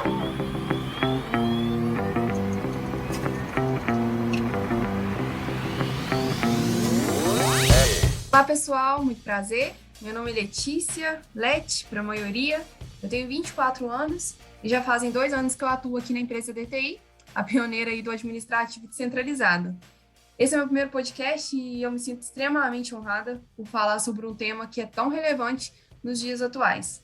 Olá pessoal, muito prazer. Meu nome é Letícia, Leti para a maioria. Eu tenho 24 anos e já fazem 2 anos que eu atuo aqui na empresa DTI, a pioneira aí do administrativo descentralizado. Esse é meu primeiro podcast e eu me sinto extremamente honrada por falar sobre um tema que é tão relevante nos dias atuais.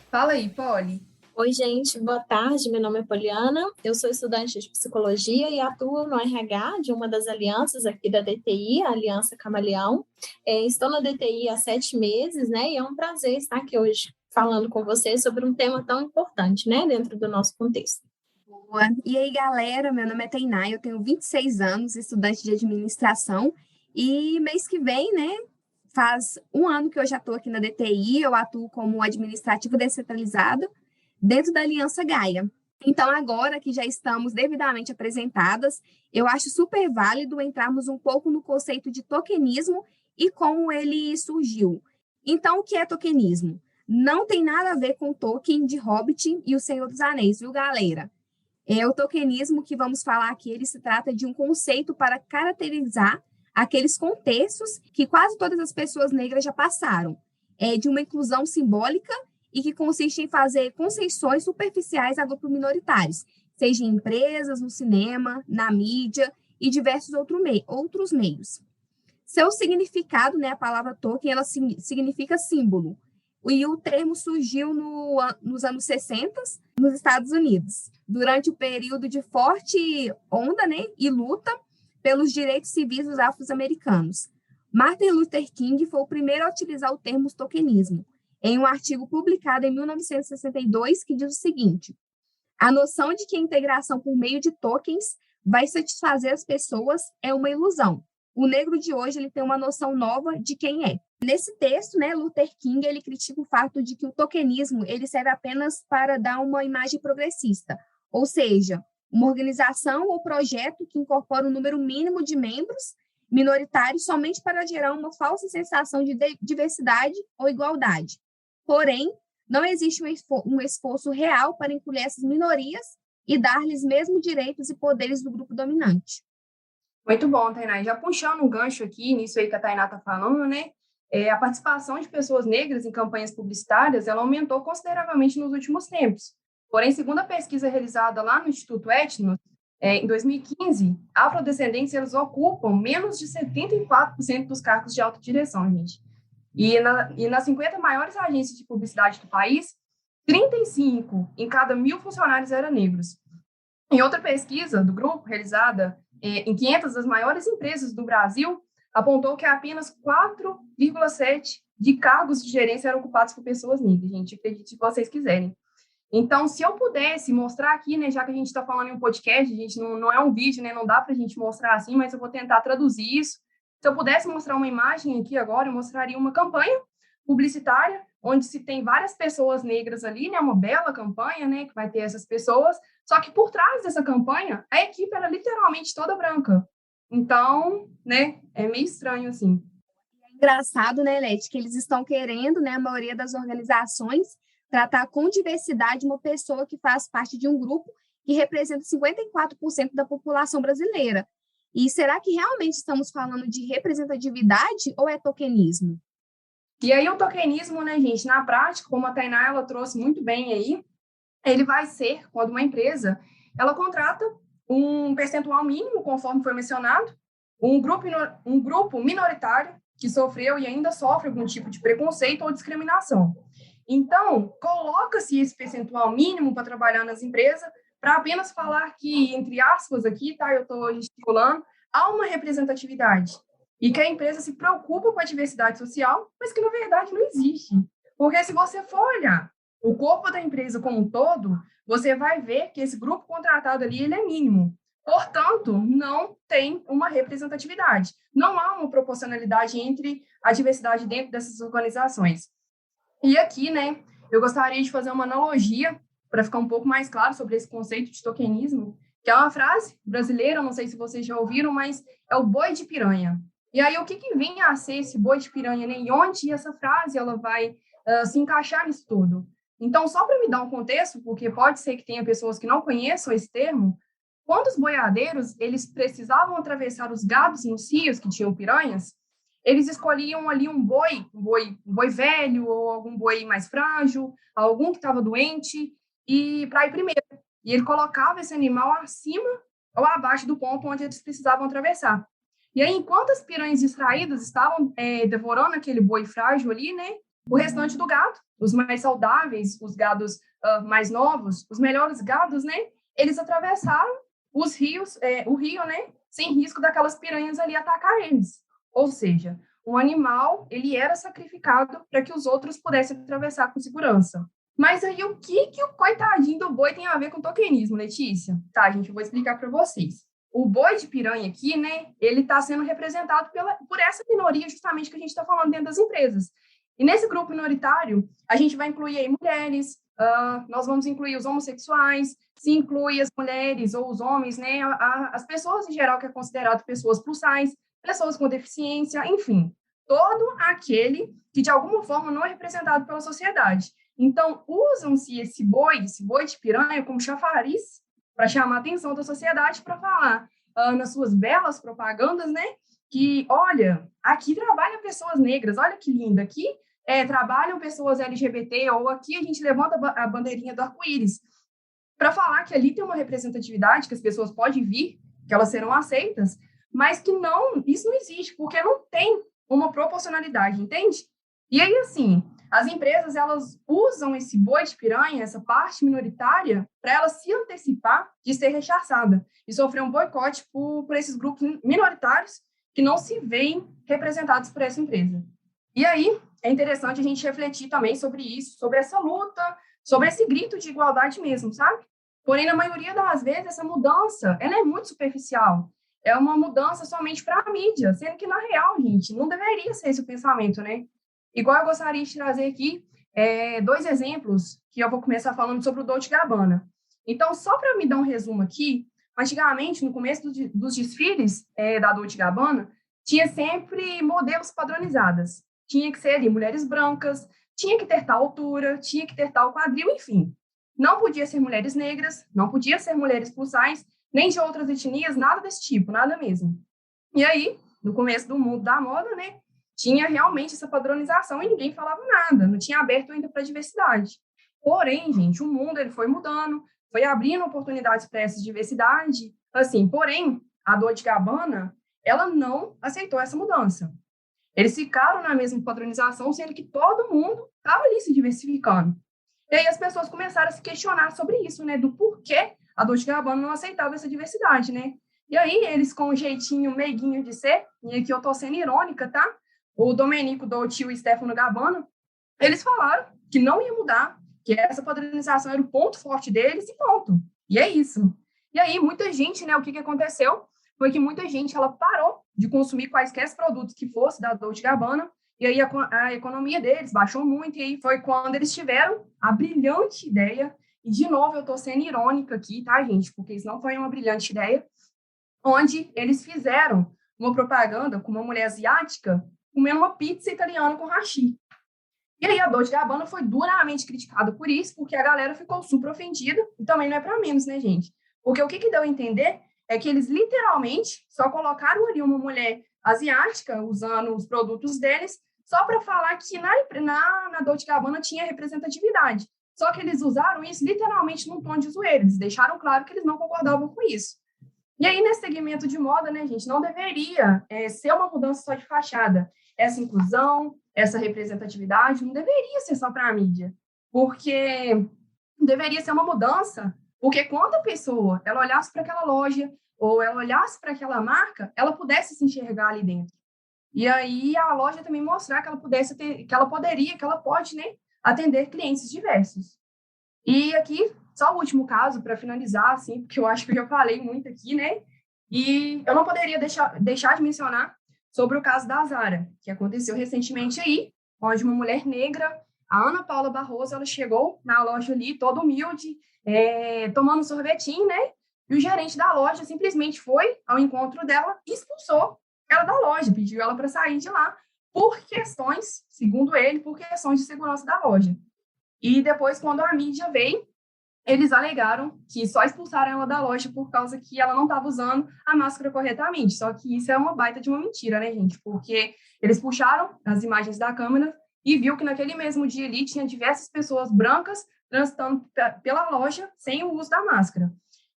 Fala aí, Polly. Oi, gente, boa tarde. Meu nome é Poliana, eu sou estudante de psicologia e atuo no RH de uma das alianças aqui da DTI, a Aliança Camaleão. Estou na DTI há 7 meses, né? E é um prazer estar aqui hoje falando com vocês sobre um tema tão importante, né, dentro do nosso contexto. Boa. E aí, galera, meu nome é Tainá, eu tenho 26 anos, estudante de administração, e mês que vem, né, faz 1 ano que eu já estou aqui na DTI, eu atuo como administrativo descentralizado, dentro da Aliança Gaia. Então, agora que já estamos devidamente apresentadas, eu acho super válido entrarmos um pouco no conceito de tokenismo e como ele surgiu. Então, o que é tokenismo? Não tem nada a ver com Tolkien de Hobbit e o Senhor dos Anéis, viu, galera? O tokenismo que vamos falar aqui, ele se trata de um conceito para caracterizar aqueles contextos que quase todas as pessoas negras já passaram, de uma inclusão simbólica e que consiste em fazer concessões superficiais a grupos minoritários, seja em empresas, no cinema, na mídia e diversos outros meios. Seu significado, né, a palavra token, ela significa símbolo, e o termo surgiu nos anos 60, nos Estados Unidos, durante o período de forte onda, né, e luta pelos direitos civis dos afro-americanos. Martin Luther King foi o primeiro a utilizar o termo tokenismo, em um artigo publicado em 1962, que diz o seguinte: a noção de que a integração por meio de tokens vai satisfazer as pessoas é uma ilusão. O negro de hoje ele tem uma noção nova de quem é. Nesse texto, né, Luther King ele critica o fato de que o tokenismo ele serve apenas para dar uma imagem progressista, ou seja, uma organização ou projeto que incorpora um número mínimo de membros minoritários somente para gerar uma falsa sensação de diversidade ou igualdade. Porém, não existe um esforço real para incluir essas minorias e dar-lhes mesmos direitos e poderes do grupo dominante. Muito bom, Tainá. Já puxando um gancho aqui, nisso aí que a Tainá está falando, né? A participação de pessoas negras em campanhas publicitárias, ela aumentou consideravelmente nos últimos tempos. Porém, segundo a pesquisa realizada lá no Instituto Etnos, em 2015, afrodescendentes eles ocupam menos de 74% dos cargos de alta direção, gente. E nas 50 maiores agências de publicidade do país, 35 em cada 1.000 funcionários eram negros. Em outra pesquisa do grupo, realizada em 500 das maiores empresas do Brasil, apontou que apenas 4,7% de cargos de gerência eram ocupados por pessoas negras, gente. Acredite se vocês quiserem. Então, se eu pudesse mostrar aqui, né, já que a gente está falando em um podcast, a gente não é um vídeo, né, não dá para a gente mostrar assim, mas eu vou tentar traduzir isso. Se eu pudesse mostrar uma imagem aqui agora, eu mostraria uma campanha publicitária, onde se tem várias pessoas negras ali, né, uma bela campanha, né, que vai ter essas pessoas, só que por trás dessa campanha, a equipe era literalmente toda branca. Então, né, é meio estranho, assim. É engraçado, né, Leti, que eles estão querendo, né, a maioria das organizações, tratar com diversidade uma pessoa que faz parte de um grupo que representa 54% da população brasileira. E será que realmente estamos falando de representatividade ou é tokenismo? E aí o tokenismo, né, gente, na prática, como a Tainá ela trouxe muito bem aí, ele vai ser quando uma empresa ela contrata um percentual mínimo, conforme foi mencionado, um grupo minoritário que sofreu e ainda sofre algum tipo de preconceito ou discriminação. Então, coloca-se esse percentual mínimo para trabalhar nas empresas para apenas falar que, entre aspas aqui, tá, eu estou gesticulando, há uma representatividade e que a empresa se preocupa com a diversidade social, mas que, na verdade, não existe. Porque se você for olhar o corpo da empresa como um todo, você vai ver que esse grupo contratado ali ele é mínimo. Portanto, não tem uma representatividade. Não há uma proporcionalidade entre a diversidade dentro dessas organizações. E aqui, né, eu gostaria de fazer uma analogia para ficar um pouco mais claro sobre esse conceito de tokenismo, que é uma frase brasileira, não sei se vocês já ouviram, mas é o boi de piranha. E aí, o que vem a ser esse boi de piranha, né? E onde essa frase ela vai se encaixar nisso tudo? Então, só para me dar um contexto, porque pode ser que tenha pessoas que não conheçam esse termo, quando os boiadeiros, eles precisavam atravessar os gados nos rios que tinham piranhas, eles escolhiam ali um boi velho ou algum boi mais frágil, algum que estava doente, e para ir primeiro. E ele colocava esse animal acima ou abaixo do ponto onde eles precisavam atravessar. E aí, enquanto as piranhas distraídas estavam devorando aquele boi frágil ali, né, o restante do gado, os mais saudáveis, os gados mais novos, os melhores gados, né, eles atravessaram os rios, o rio, né, sem risco daquelas piranhas ali atacar eles. Ou seja, o animal, ele era sacrificado para que os outros pudessem atravessar com segurança. Mas aí o que o coitadinho do boi tem a ver com tokenismo, Letícia? Tá, gente, eu vou explicar para vocês. O boi de piranha aqui, né, ele está sendo representado por essa minoria justamente que a gente está falando dentro das empresas. E nesse grupo minoritário, a gente vai incluir aí mulheres, nós vamos incluir os homossexuais, se inclui as mulheres ou os homens, né, as pessoas em geral que é considerado pessoas plus size, pessoas com deficiência, enfim, todo aquele que de alguma forma não é representado pela sociedade. Então, usam-se esse boi de piranha como chafariz para chamar a atenção da sociedade, para falar nas suas belas propagandas, né, que, olha, aqui trabalham pessoas negras, olha que linda, aqui trabalham pessoas LGBT, ou aqui a gente levanta a bandeirinha do arco-íris, para falar que ali tem uma representatividade, que as pessoas podem vir, que elas serão aceitas, mas que não, isso não existe, porque não tem uma proporcionalidade, entende? E aí, assim, as empresas, elas usam esse boi de piranha, essa parte minoritária, para ela se antecipar de ser rechaçada e sofrer um boicote por esses grupos minoritários que não se veem representados por essa empresa. E aí, é interessante a gente refletir também sobre isso, sobre essa luta, sobre esse grito de igualdade mesmo, sabe? Porém, na maioria das vezes, essa mudança, ela é muito superficial. É uma mudança somente para a mídia, sendo que, na real, gente, não deveria ser esse o pensamento, né? Igual eu gostaria de trazer aqui dois exemplos, que eu vou começar falando sobre o Dolce & Gabbana. Então, só para me dar um resumo aqui, antigamente, no começo dos desfiles da Dolce & Gabbana, tinha sempre modelos padronizadas. Tinha que ser ali mulheres brancas, tinha que ter tal altura, tinha que ter tal quadril, enfim. Não podia ser mulheres negras, não podia ser mulheres plus size, nem de outras etnias, nada desse tipo, nada mesmo. E aí, no começo do mundo da moda, né, tinha realmente essa padronização e ninguém falava nada, não tinha aberto ainda para a diversidade. Porém, gente, o mundo ele foi mudando, foi abrindo oportunidades para essa diversidade, assim, porém, a Dolce & Gabbana, ela não aceitou essa mudança. Eles ficaram na mesma padronização, sendo que todo mundo estava ali se diversificando. E aí as pessoas começaram a se questionar sobre isso, né, do porquê a Dolce & Gabbana não aceitava essa diversidade, né? E aí eles, com um jeitinho meiguinho de ser, e aqui eu tô sendo irônica, tá? O Domenico Dolce e o Stefano Gabbana, eles falaram que não ia mudar, que essa padronização era o ponto forte deles e ponto. E é isso. E aí muita gente, né, o que aconteceu foi que muita gente, ela parou de consumir quaisquer produtos que fosse da Dolce & Gabbana, e aí a economia deles baixou muito, e aí foi quando eles tiveram a brilhante ideia, e de novo eu tô sendo irônica aqui, tá, gente, porque isso não foi uma brilhante ideia, onde eles fizeram uma propaganda com uma mulher asiática comendo uma pizza italiana com hashi. E aí a Dolce & Gabbana foi duramente criticada por isso, porque a galera ficou super ofendida, e também não é para menos, né, gente? Porque o que deu a entender é que eles literalmente só colocaram ali uma mulher asiática usando os produtos deles só para falar que na Dolce & Gabbana tinha representatividade. Só que eles usaram isso literalmente num tom de zoeira, eles deixaram claro que eles não concordavam com isso. E aí, nesse segmento de moda, né, gente, não deveria ser uma mudança só de fachada. Essa inclusão, essa representatividade, não deveria ser só para a mídia. Porque deveria ser uma mudança, porque quando a pessoa ela olhasse para aquela loja ou ela olhasse para aquela marca, ela pudesse se enxergar ali dentro. E aí a loja também mostrar que ela pudesse ter, que ela poderia, que ela pode, né, atender clientes diversos. E aqui, só o último caso, para finalizar, assim, porque eu acho que eu já falei muito aqui, né? E eu não poderia deixar de mencionar sobre o caso da Zara, que aconteceu recentemente aí, onde uma mulher negra, a Ana Paula Barroso, ela chegou na loja ali, toda humilde, tomando um sorvetinho, né? E o gerente da loja simplesmente foi ao encontro dela e expulsou ela da loja, pediu ela para sair de lá por questões, segundo ele, por questões de segurança da loja. E depois, quando a mídia veio, eles alegaram que só expulsaram ela da loja por causa que ela não estava usando a máscara corretamente. Só que isso é uma baita de uma mentira, né, gente? Porque eles puxaram as imagens da câmera e viu que naquele mesmo dia ali tinha diversas pessoas brancas transitando pela loja sem o uso da máscara.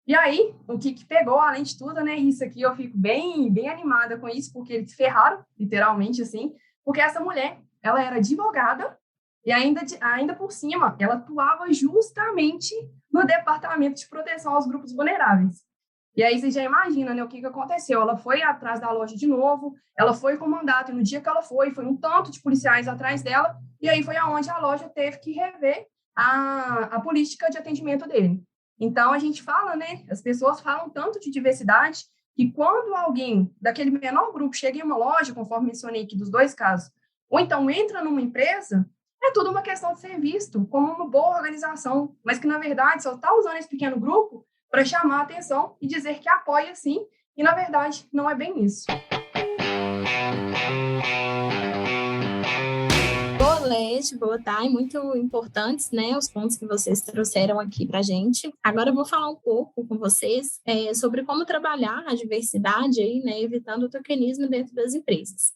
E aí, o que pegou, além de tudo, né, isso aqui eu fico bem animada com isso, porque eles ferraram, literalmente, assim, porque essa mulher, ela era advogada e ainda por cima, ela atuava justamente no Departamento de Proteção aos Grupos Vulneráveis. E aí você já imagina, né, o que aconteceu. Ela foi atrás da loja de novo, ela foi com mandato, e no dia que ela foi um tanto de policiais atrás dela, e aí foi aonde a loja teve que rever a política de atendimento dele. Então, a gente fala, né, as pessoas falam tanto de diversidade, que quando alguém daquele menor grupo chega em uma loja, conforme mencionei aqui dos dois casos, ou então entra numa empresa, é tudo uma questão de ser visto como uma boa organização, mas que, na verdade, só está usando esse pequeno grupo para chamar a atenção e dizer que apoia sim, e, na verdade, não é bem isso. Boa tarde, muito importantes, né, os pontos que vocês trouxeram aqui para a gente. Agora eu vou falar um pouco com vocês sobre como trabalhar a diversidade aí, né, evitando o tokenismo dentro das empresas.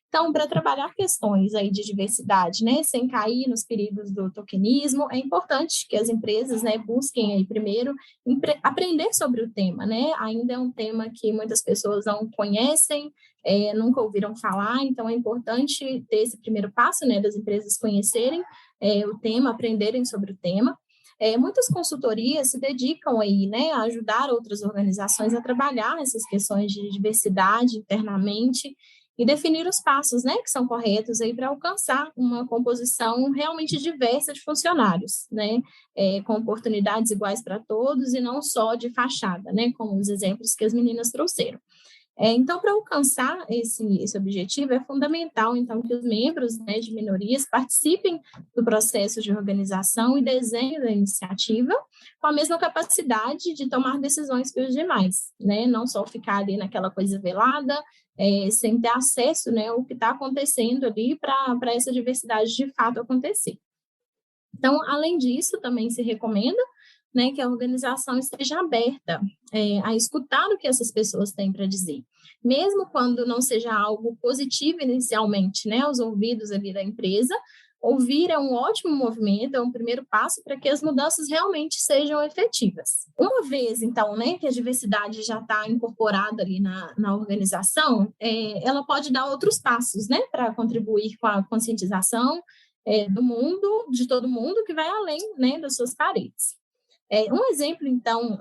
Então, para trabalhar questões aí de diversidade, né, sem cair nos perigos do tokenismo, é importante que as empresas, né, busquem aí primeiro aprender sobre o tema, né? Ainda é um tema que muitas pessoas não conhecem, nunca ouviram falar, então é importante ter esse primeiro passo, né, das empresas conhecerem o tema, aprenderem sobre o tema. Muitas consultorias se dedicam aí, né, a ajudar outras organizações a trabalhar essas questões de diversidade internamente e definir os passos, né, que são corretos aí para alcançar uma composição realmente diversa de funcionários, né, com oportunidades iguais para todos e não só de fachada, né, como os exemplos que as meninas trouxeram. Então, para alcançar esse objetivo, é fundamental, então, que os membros, né, de minorias participem do processo de organização e desenho da iniciativa com a mesma capacidade de tomar decisões que os demais, né, não só ficar ali naquela coisa velada, sem ter acesso, né, ao que está acontecendo ali para essa diversidade de fato acontecer. Então, além disso, também se recomenda, né, que a organização esteja aberta a escutar o que essas pessoas têm para dizer, mesmo quando não seja algo positivo inicialmente, né, aos ouvidos ali da empresa. Ouvir é um ótimo movimento, é um primeiro passo para que as mudanças realmente sejam efetivas. Uma vez, então, né, que a diversidade já está incorporada ali na organização, ela pode dar outros passos, né, para contribuir com a conscientização do mundo, de todo mundo, que vai além, né, das suas paredes. Um exemplo, então,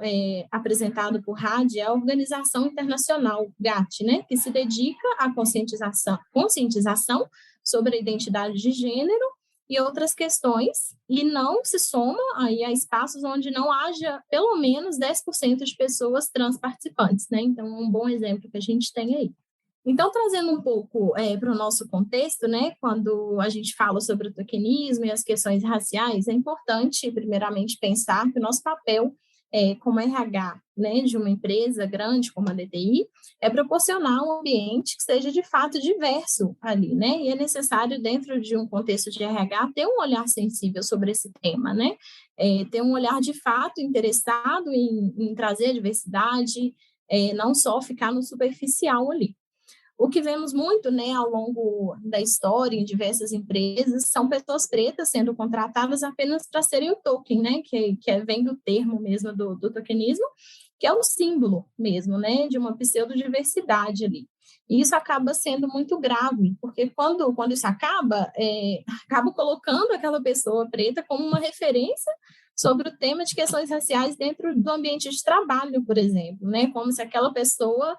apresentado por RAD é a Organização Internacional GATT, né, que se dedica à conscientização sobre a identidade de gênero e outras questões, e não se soma aí a espaços onde não haja pelo menos 10% de pessoas trans participantes, né? Então, um bom exemplo que a gente tem aí. Então, trazendo um pouco para o nosso contexto, né, quando a gente fala sobre o tokenismo e as questões raciais, é importante, primeiramente, pensar que o nosso papel como RH, né, de uma empresa grande como a DTI é proporcionar um ambiente que seja, de fato, diverso ali, né, e é necessário, dentro de um contexto de RH, ter um olhar sensível sobre esse tema, né, ter um olhar, de fato, interessado em trazer a diversidade, não só ficar no superficial ali. O que vemos muito, né, ao longo da história em diversas empresas são pessoas pretas sendo contratadas apenas para serem o token, né, que vem do termo mesmo do tokenismo, que é o símbolo mesmo, né, de uma pseudodiversidade ali. E isso acaba sendo muito grave, porque quando isso acaba colocando aquela pessoa preta como uma referência sobre o tema de questões raciais dentro do ambiente de trabalho, por exemplo, né, como se aquela pessoa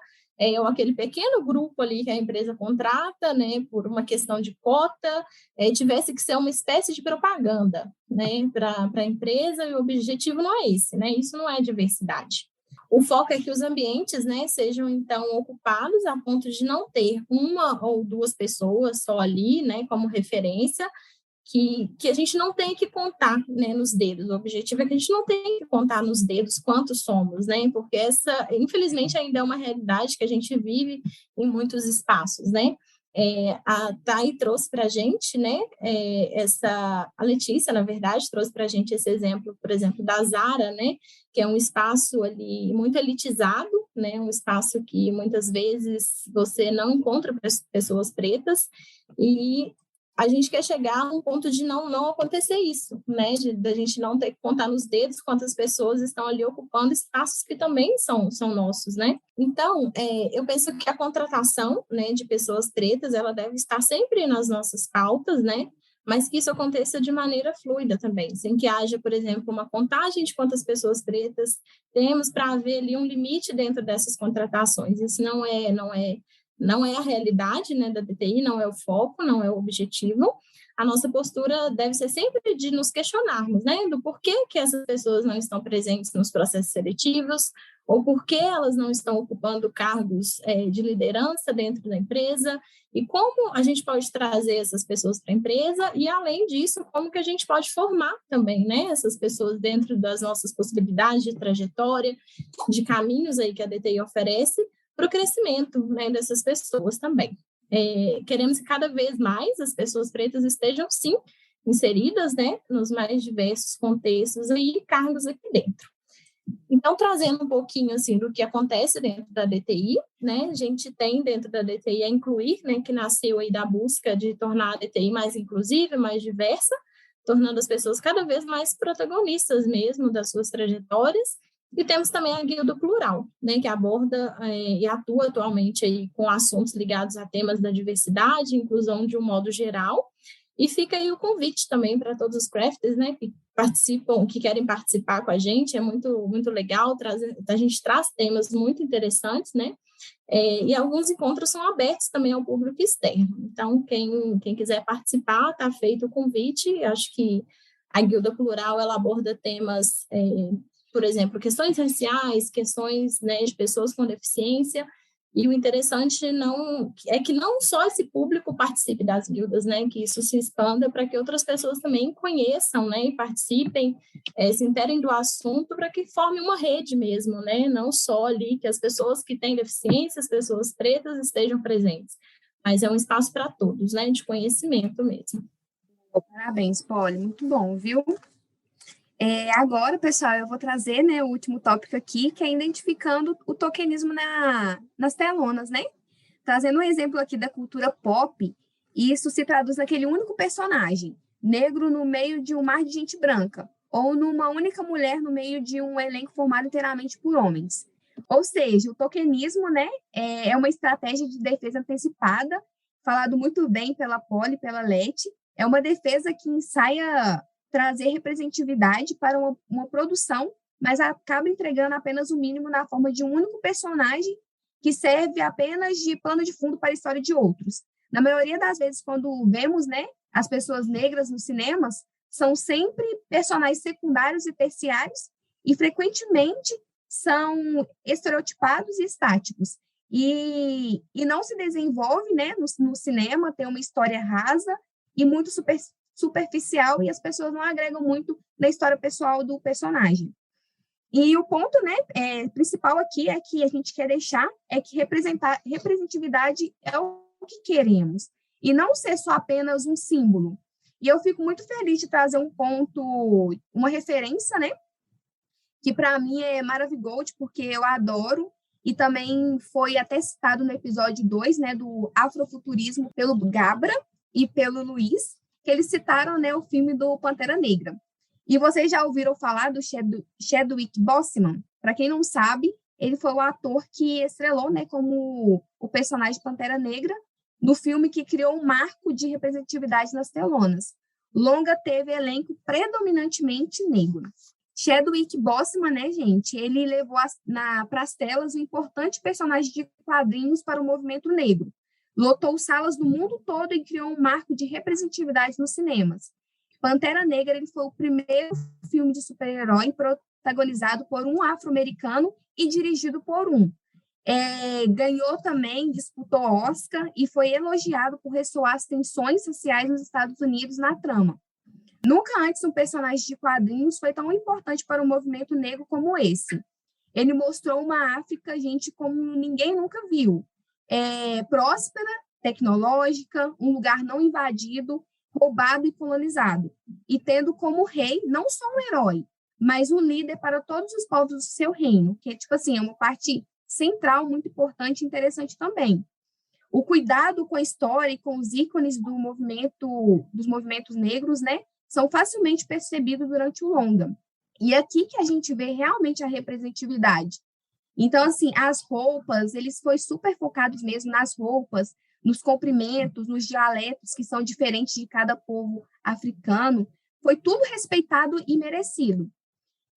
ou aquele pequeno grupo ali que a empresa contrata, né, por uma questão de cota, tivesse que ser uma espécie de propaganda, né, para a empresa, e o objetivo não é esse, né, isso não é diversidade. O foco é que os ambientes, né, sejam, então, ocupados a ponto de não ter uma ou duas pessoas só ali, né, como referência, que a gente não tem que contar, né, nos dedos. O objetivo é que a gente não tem que contar nos dedos quantos somos, né, porque essa, infelizmente, ainda é uma realidade que a gente vive em muitos espaços, né. A Thay trouxe para a gente, né, a Letícia, na verdade, trouxe para a gente esse exemplo, por exemplo, da Zara, né, que é um espaço ali muito elitizado, né, um espaço que muitas vezes você não encontra pessoas pretas, e a gente quer chegar a um ponto de não acontecer isso, né, da gente não ter que contar nos dedos quantas pessoas estão ali ocupando espaços que também são nossos, né. Então, eu penso que a contratação, né, de pessoas pretas, ela deve estar sempre nas nossas pautas, né, mas que isso aconteça de maneira fluida também, sem que haja, por exemplo, uma contagem de quantas pessoas pretas temos para haver ali um limite dentro dessas contratações. Isso não é a realidade, né, da DTI, não é o foco, não é o objetivo. A nossa postura deve ser sempre de nos questionarmos, né, do porquê que essas pessoas não estão presentes nos processos seletivos, ou por que elas não estão ocupando cargos de liderança dentro da empresa, e como a gente pode trazer essas pessoas para a empresa, e além disso, como que a gente pode formar também, né, essas pessoas dentro das nossas possibilidades de trajetória, de caminhos aí que a DTI oferece, para o crescimento, né, dessas pessoas também. Queremos que cada vez mais as pessoas pretas estejam, sim, inseridas, né, nos mais diversos contextos e cargos aqui dentro. Então, trazendo um pouquinho, assim, do que acontece dentro da DTI, né, a gente tem dentro da DTI a Incluir, né, que nasceu aí da busca de tornar a DTI mais inclusiva, mais diversa, tornando as pessoas cada vez mais protagonistas mesmo das suas trajetórias. E temos também a Guilda Plural, né, que aborda e atua atualmente aí com assuntos ligados a temas da diversidade e inclusão de um modo geral. E fica aí o convite também para todos os crafters, né, que participam, que querem participar com a gente. É muito, muito legal, a gente traz temas muito interessantes, né, e alguns encontros são abertos também ao público externo. Então, quem quiser participar, está feito o convite. Acho que a Guilda Plural, ela aborda temas, por exemplo, questões raciais, questões, né, de pessoas com deficiência, e o interessante é que não só esse público participe das guildas, né, que isso se expanda para que outras pessoas também conheçam, né, e participem, se interem do assunto, para que forme uma rede mesmo, né, não só ali que as pessoas que têm deficiência, as pessoas pretas estejam presentes, mas é um espaço para todos, né, de conhecimento mesmo. Parabéns, Polly, muito bom, viu? Agora, pessoal, eu vou trazer, né, o último tópico aqui, que é identificando o tokenismo nas telonas, né? Trazendo um exemplo aqui da cultura pop, e isso se traduz naquele único personagem, negro no meio de um mar de gente branca, ou numa única mulher no meio de um elenco formado inteiramente por homens. Ou seja, o tokenismo, né, é uma estratégia de defesa antecipada, falado muito bem pela Polly, pela Leti, é uma defesa que ensaia trazer representatividade para uma produção, mas acaba entregando apenas o mínimo na forma de um único personagem que serve apenas de pano de fundo para a história de outros. Na maioria das vezes, quando vemos, né, as pessoas negras nos cinemas, são sempre personagens secundários e terciários, e frequentemente são estereotipados e estáticos. E não se desenvolve, né, no cinema, tem uma história rasa e muito superficial, e as pessoas não agregam muito na história pessoal do personagem. E o ponto, né, principal aqui é que a gente quer deixar é que representatividade é o que queremos, e não ser só apenas um símbolo. E eu fico muito feliz de trazer um ponto, uma referência, né, que para mim é Maravigold, porque eu adoro, e também foi até citado no episódio 2, né, do Afrofuturismo, pelo Gabra e pelo Luiz, que eles citaram, né, o filme do Pantera Negra. E vocês já ouviram falar do Chadwick Boseman? Para quem não sabe, ele foi o ator que estrelou, né, como o personagem Pantera Negra no filme que criou um marco de representatividade nas telonas. Longa teve elenco predominantemente negro. Chadwick Boseman, né, gente, ele levou para as telas um importante personagem de quadrinhos para o movimento negro. Lotou salas do mundo todo e criou um marco de representatividade nos cinemas. Pantera Negra, ele foi o primeiro filme de super-herói protagonizado por um afro-americano e dirigido por um. Ganhou também, disputou Oscar e foi elogiado por ressoar as tensões sociais nos Estados Unidos na trama. Nunca antes um personagem de quadrinhos foi tão importante para o movimento negro como esse. Ele mostrou uma África, gente, como ninguém nunca viu. Próspera, tecnológica, um lugar não invadido, roubado e colonizado, e tendo como rei não só um herói, mas um líder para todos os povos do seu reino, que tipo assim, é uma parte central muito importante e interessante também. O cuidado com a história e com os ícones dos movimentos negros, né, são facilmente percebidos durante o longa. E é aqui que a gente vê realmente a representatividade. Então, assim, as roupas, eles foi super focados mesmo nas roupas, nos comprimentos, nos dialetos que são diferentes de cada povo africano. Foi tudo respeitado e merecido.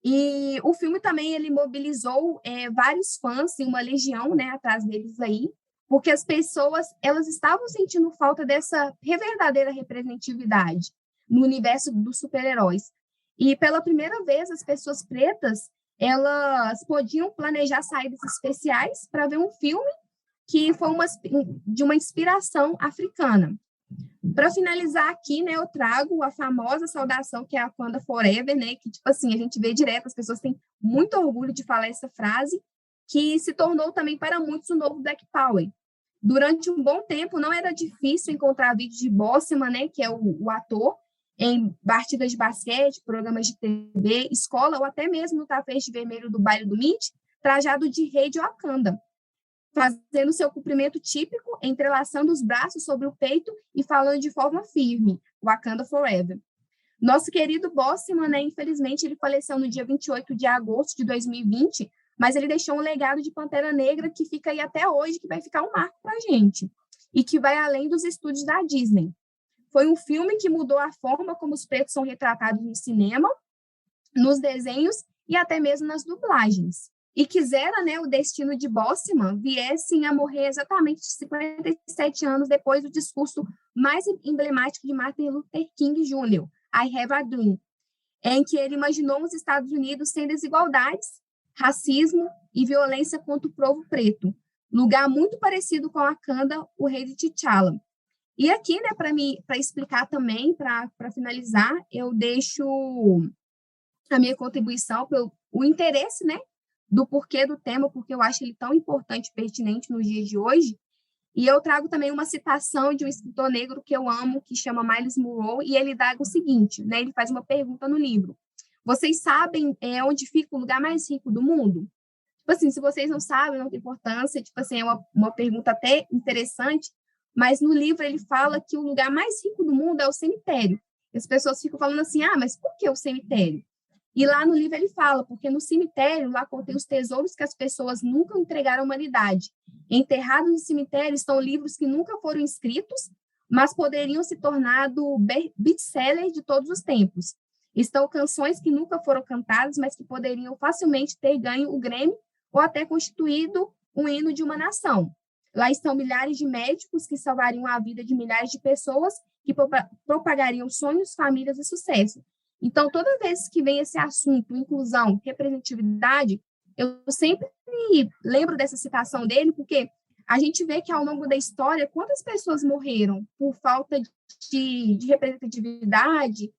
E o filme também, ele mobilizou vários fãs e uma legião, né, atrás deles aí, porque as pessoas, elas estavam sentindo falta dessa verdadeira representatividade no universo dos super-heróis. E pela primeira vez, as pessoas pretas, elas podiam planejar saídas especiais para ver um filme que foi de uma inspiração africana. Para finalizar aqui, né, eu trago a famosa saudação que é a Wakanda Forever, né, que, tipo assim, a gente vê direto, as pessoas têm muito orgulho de falar essa frase, que se tornou também para muitos o novo Black Power. Durante um bom tempo, não era difícil encontrar vídeos de Boseman, né, que é o ator, em partidas de basquete, programas de TV, escola, ou até mesmo no tapete vermelho do baile do Meet, trajado de rei de Wakanda, fazendo seu cumprimento típico, entrelaçando os braços sobre o peito e falando de forma firme, Wakanda Forever. Nosso querido Boseman, né, infelizmente, ele faleceu no dia 28 de agosto de 2020, mas ele deixou um legado de Pantera Negra que fica aí até hoje, que vai ficar um marco para a gente, e que vai além dos estúdios da Disney. Foi um filme que mudou a forma como os pretos são retratados no cinema, nos desenhos e até mesmo nas dublagens. E quisera, né, o destino de Boseman viessem a morrer exatamente 57 anos depois do discurso mais emblemático de Martin Luther King Jr., I Have a Dream, em que ele imaginou os Estados Unidos sem desigualdades, racismo e violência contra o povo preto, lugar muito parecido com Wakanda, o rei de T'Challa. E aqui, né, para explicar também, para finalizar, eu deixo a minha contribuição pelo o interesse, né, do porquê do tema, porque eu acho ele tão importante e pertinente nos dias de hoje. E eu trago também uma citação de um escritor negro que eu amo, que chama Miles Monroe, e ele dá o seguinte, né, ele faz uma pergunta no livro. Vocês sabem onde fica o lugar mais rico do mundo? Tipo assim, se vocês não sabem, não tem importância, tipo assim, é uma pergunta até interessante, mas no livro ele fala que o lugar mais rico do mundo é o cemitério. E as pessoas ficam falando assim, mas por que o cemitério? E lá no livro ele fala, porque no cemitério, lá contém os tesouros que as pessoas nunca entregaram à humanidade. Enterrados no cemitério estão livros que nunca foram escritos, mas poderiam se tornar best-seller de todos os tempos. Estão canções que nunca foram cantadas, mas que poderiam facilmente ter ganho o Grammy ou até constituído um hino de uma nação. Lá estão milhares de médicos que salvariam a vida de milhares de pessoas, que propagariam sonhos, famílias e sucesso. Então, toda vez que vem esse assunto, inclusão, representatividade, eu sempre lembro dessa citação dele, porque a gente vê que ao longo da história, quantas pessoas morreram por falta de representatividade,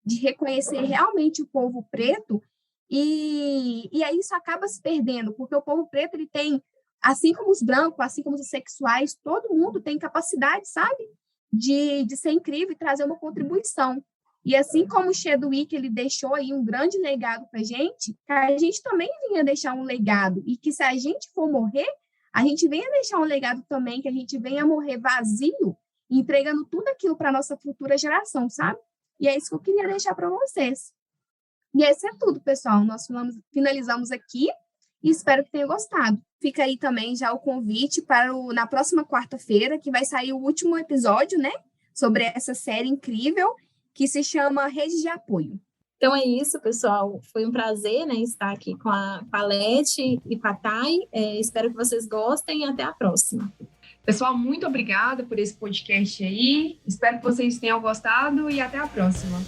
de reconhecer realmente o povo preto, e aí isso acaba se perdendo, porque o povo preto ele tem, assim como os brancos, assim como os sexuais, todo mundo tem capacidade, sabe, de ser incrível e trazer uma contribuição. E assim como o Chadwick, ele deixou aí um grande legado para a gente também vinha deixar um legado, e que se a gente for morrer, a gente venha deixar um legado também, que a gente venha morrer vazio, entregando tudo aquilo para a nossa futura geração, sabe? E é isso que eu queria deixar para vocês. E esse é tudo, pessoal. Nós finalizamos aqui e espero que tenham gostado. Fica aí também já o convite para na próxima quarta-feira, que vai sair o último episódio, né? Sobre essa série incrível, que se chama Rede de Apoio. Então é isso, pessoal. Foi um prazer, né, estar aqui com a Leti e com a Thay. Espero que vocês gostem e até a próxima. Pessoal, muito obrigada por esse podcast aí. Espero que vocês tenham gostado e até a próxima.